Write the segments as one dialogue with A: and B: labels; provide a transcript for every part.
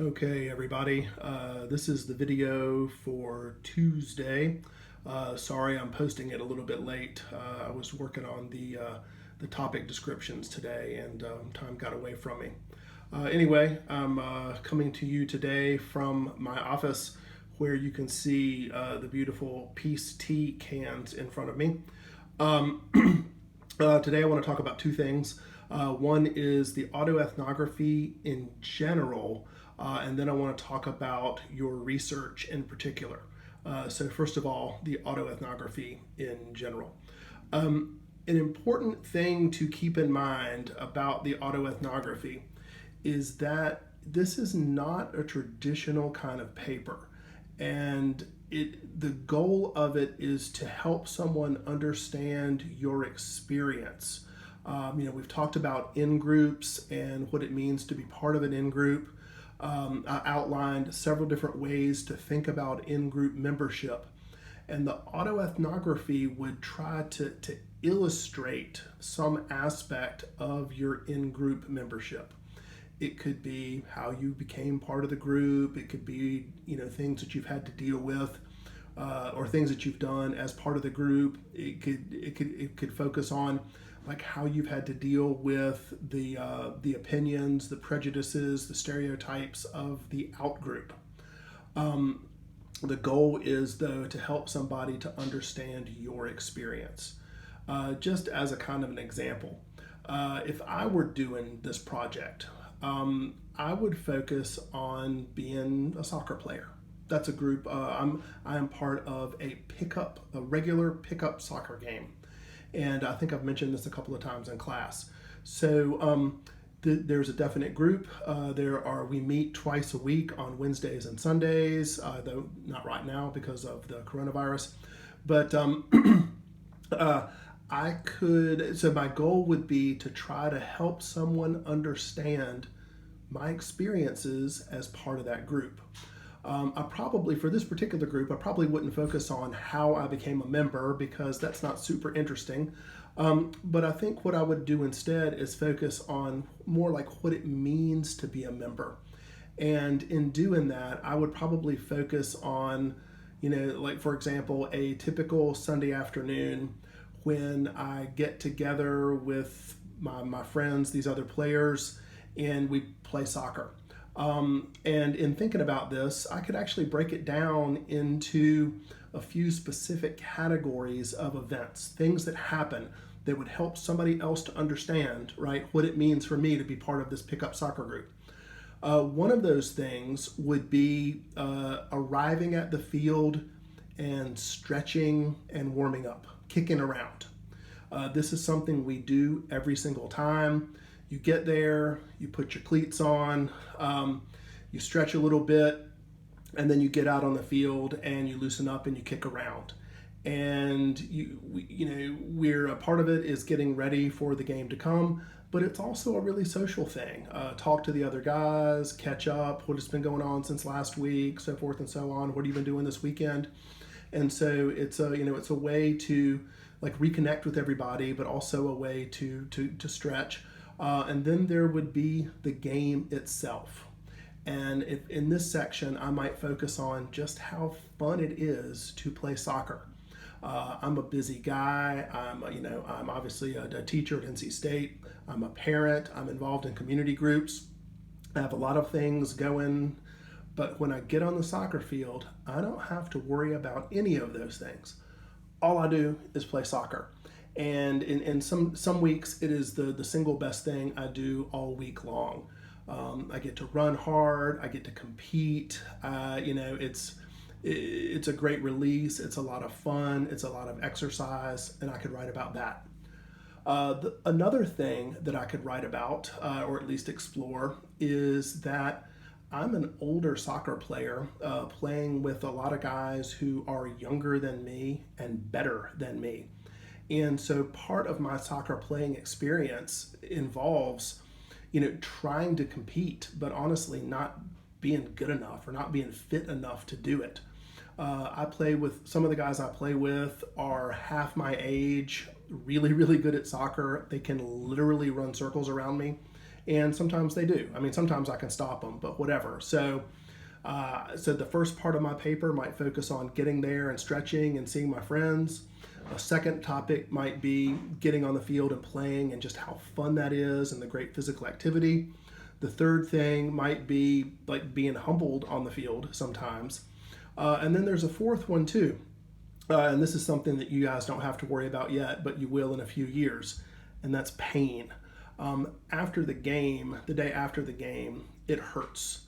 A: Okay, everybody, this is the video for Tuesday. Sorry, I'm posting it a little bit late. I was working on the topic descriptions today, and time got away from me. Anyway, I'm coming to you today from my office, where you can see the beautiful Peace Tea cans in front of me. Today, I want to talk about two things. One is the autoethnography in general. And then I want to talk about your research in particular. So first of all, the autoethnography in general. An important thing to keep in mind about the autoethnography is that this is not a traditional kind of paper. And the goal of it is to help someone understand your experience. We've talked about in-groups and what it means to be part of an in-group. I outlined several different ways to think about in-group membership. And the autoethnography would try to illustrate some aspect of your in-group membership. It could be how you became part of the group. It could be, things that you've had to deal with, or things that you've done as part of the group. It could focus on like how you've had to deal with the opinions, the prejudices, the stereotypes of the outgroup. The goal is, though, to help somebody to understand your experience. Just as a kind of an example, if I were doing this project, I would focus on being a soccer player. That's a group. I am part of a regular pickup soccer game. And I think I've mentioned this a couple of times in class. So there's a definite group. We meet twice a week on Wednesdays and Sundays, though not right now because of the coronavirus. But so my goal would be to try to help someone understand my experiences as part of that group. For this particular group, I probably wouldn't focus on how I became a member because that's not super interesting. But I think what I would do instead is focus on more like what it means to be a member. And in doing that, I would probably focus on, like for example, a typical Sunday afternoon when I get together with my friends, these other players, and we play soccer. And in thinking about this, I could actually break it down into a few specific categories of events, things that happen that would help somebody else to understand, right, what it means for me to be part of this pickup soccer group. One of those things would be arriving at the field and stretching and warming up, kicking around. This is something we do every single time. You get there, you put your cleats on, you stretch a little bit, and then you get out on the field and you loosen up and you kick around. And we're a part of it is getting ready for the game to come, but it's also a really social thing. Talk to the other guys, catch up, what has been going on since last week, so forth and so on. What have you been doing this weekend? And so it's a way to like reconnect with everybody, but also a way to stretch. And then there would be the game itself. And if in this section, I might focus on just how fun it is to play soccer. I'm a busy guy. I'm obviously a teacher at NC State. I'm a parent. I'm involved in community groups. I have a lot of things going. But when I get on the soccer field, I don't have to worry about any of those things. All I do is play soccer. And in some weeks, it is the single best thing I do all week long. I get to run hard. I get to compete. It's a great release. It's a lot of fun. It's a lot of exercise, and I could write about that. Another thing that I could write about, or at least explore, is that I'm an older soccer player playing with a lot of guys who are younger than me and better than me. And so part of my soccer playing experience involves, trying to compete, but honestly not being good enough or not being fit enough to do it. Some of the guys I play with are half my age, really, really good at soccer. They can literally run circles around me. And sometimes they do. I mean, sometimes I can stop them, but whatever. So the first part of my paper might focus on getting there and stretching and seeing my friends. A second topic might be getting on the field and playing and just how fun that is and the great physical activity. The third thing might be like being humbled on the field sometimes. And then there's a fourth one too. And this is something that you guys don't have to worry about yet, but you will in a few years. And that's pain. After the game, the day after the game, it hurts.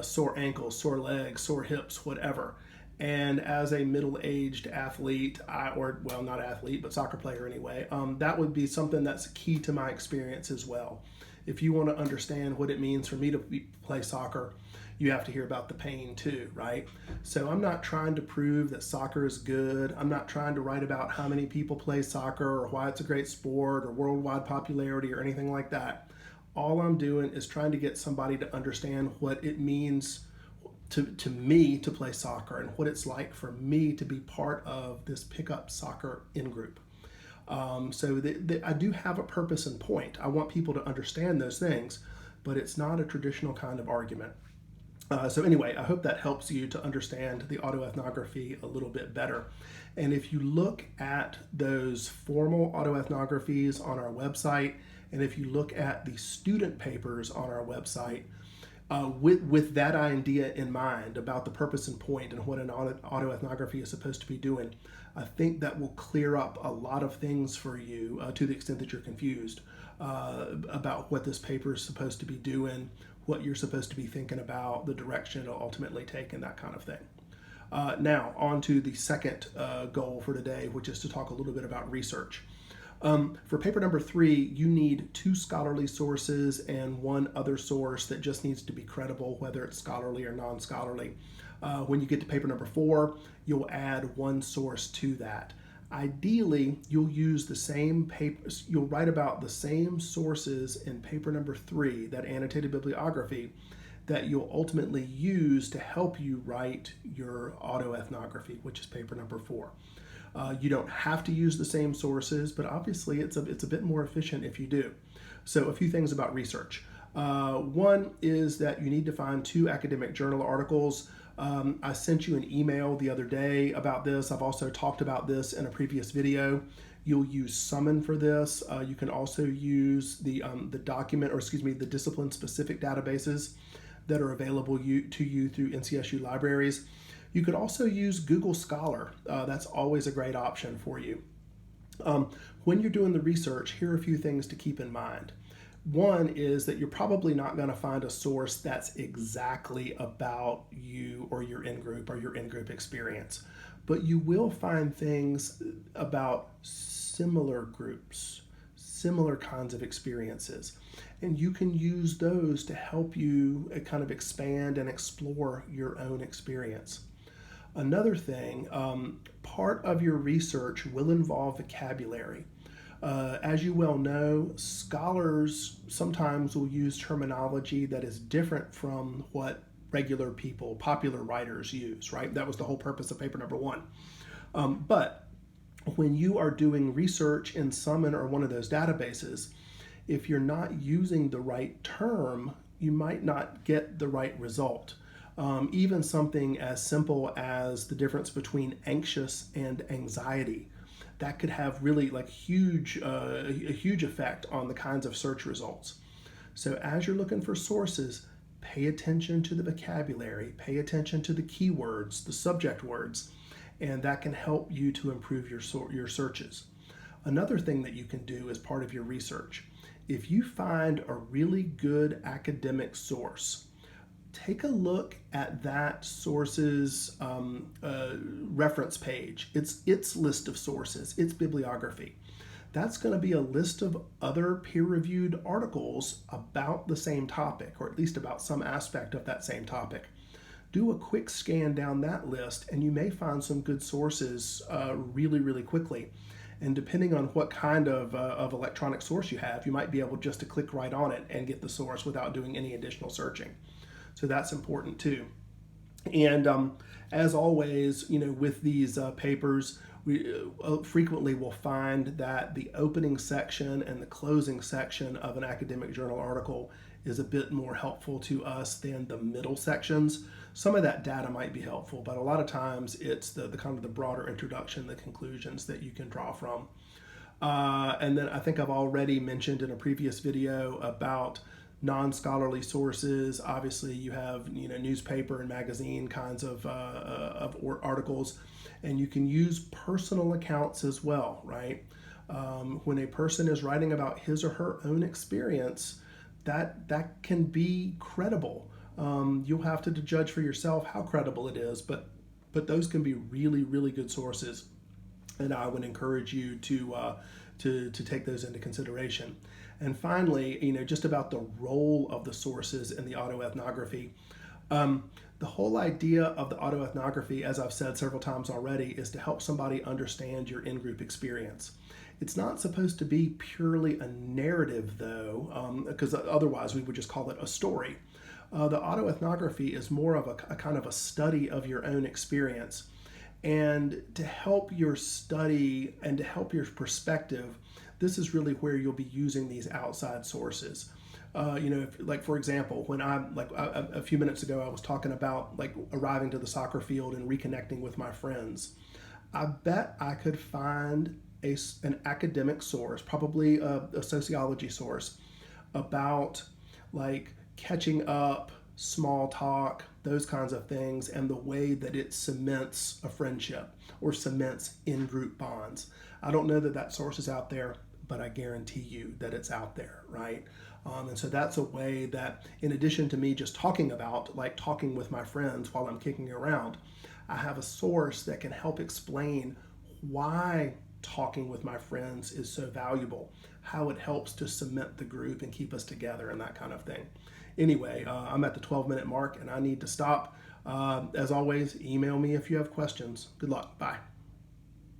A: Sore ankles, sore legs, sore hips, whatever. And as a middle-aged athlete, not athlete, but soccer player anyway, that would be something that's key to my experience as well. If you want to understand what it means for me to play soccer, you have to hear about the pain too, right? So I'm not trying to prove that soccer is good. I'm not trying to write about how many people play soccer or why it's a great sport or worldwide popularity or anything like that. All I'm doing is trying to get somebody to understand what it means to me to play soccer and what it's like for me to be part of this pickup soccer in-group. So I do have a purpose and point. I want people to understand those things, but it's not a traditional kind of argument. So anyway, I hope that helps you to understand the autoethnography a little bit better. And if you look at those formal autoethnographies on our website, and if you look at the student papers on our website, with that idea in mind about the purpose and point and what an autoethnography is supposed to be doing, I think that will clear up a lot of things for you to the extent that you're confused about what this paper is supposed to be doing, what you're supposed to be thinking about, the direction it'll ultimately take, and that kind of thing. Now, on to the second goal for today, which is to talk a little bit about research. For paper number 3, you need 2 scholarly sources and 1 other source that just needs to be credible, whether it's scholarly or non-scholarly. When you get to paper number 4, you'll add 1 source to that. Ideally, you'll use the same papers, you'll write about the same sources in paper number 3, that annotated bibliography, that you'll ultimately use to help you write your autoethnography, which is paper number 4. You don't have to use the same sources, but obviously it's a bit more efficient if you do. So a few things about research. One is that you need to find 2 academic journal articles. I sent you an email the other day about this. I've also talked about this in a previous video. You'll use Summon for this. You can also use the discipline-specific databases that are available to you through NCSU libraries. You could also use Google Scholar. That's always a great option for you. When you're doing the research, here are a few things to keep in mind. One is that you're probably not going to find a source that's exactly about you or your in-group or your in-group experience, but you will find things about similar groups, similar kinds of experiences, and you can use those to help you kind of expand and explore your own experience. Another thing, part of your research will involve vocabulary. As you well know, scholars sometimes will use terminology that is different from what regular people, popular writers use, right? That was the whole purpose of paper number 1. But when you are doing research in Summon or one of those databases, if you're not using the right term, you might not get the right result. Even something as simple as the difference between anxious and anxiety, that could have really a huge effect on the kinds of search results. So as you're looking for sources, pay attention to the vocabulary, pay attention to the keywords, the subject words, and that can help you to improve your searches. Another thing that you can do as part of your research, if you find a really good academic source, take a look at that source's reference page, its list of sources, its bibliography. That's going to be a list of other peer-reviewed articles about the same topic, or at least about some aspect of that same topic. Do a quick scan down that list, and you may find some good sources really, really quickly. And depending on what kind of electronic source you have, you might be able just to click right on it and get the source without doing any additional searching. So that's important too. And as always, with these papers, we frequently will find that the opening section and the closing section of an academic journal article is a bit more helpful to us than the middle sections. Some of that data might be helpful, but a lot of times it's the kind of the broader introduction, the conclusions that you can draw from. And then I think I've already mentioned in a previous video about non-scholarly sources. Obviously, you have newspaper and magazine kinds of articles, and you can use personal accounts as well, right? When a person is writing about his or her own experience, that can be credible. You'll have to judge for yourself how credible it is, but those can be really, really good sources, and I would encourage you to take those into consideration. And finally, just about the role of the sources in the autoethnography. The whole idea of the autoethnography, as I've said several times already, is to help somebody understand your in-group experience. It's not supposed to be purely a narrative, though, because otherwise we would just call it a story. The autoethnography is more of a kind of a study of your own experience. And to help your study and to help your perspective, this is really where you'll be using these outside sources. Like for example, when a few minutes ago, I was talking about like arriving to the soccer field and reconnecting with my friends. I bet I could find an academic source, probably a sociology source, about like catching up, small talk, those kinds of things, and the way that it cements a friendship or cements in-group bonds. I don't know that that source is out there, but I guarantee you that it's out there, right? And so that's a way that, in addition to me just talking about, like talking with my friends while I'm kicking around, I have a source that can help explain why talking with my friends is so valuable, how it helps to cement the group and keep us together and that kind of thing. Anyway, I'm at the 12-minute mark and I need to stop. As always, email me if you have questions. Good luck. Bye.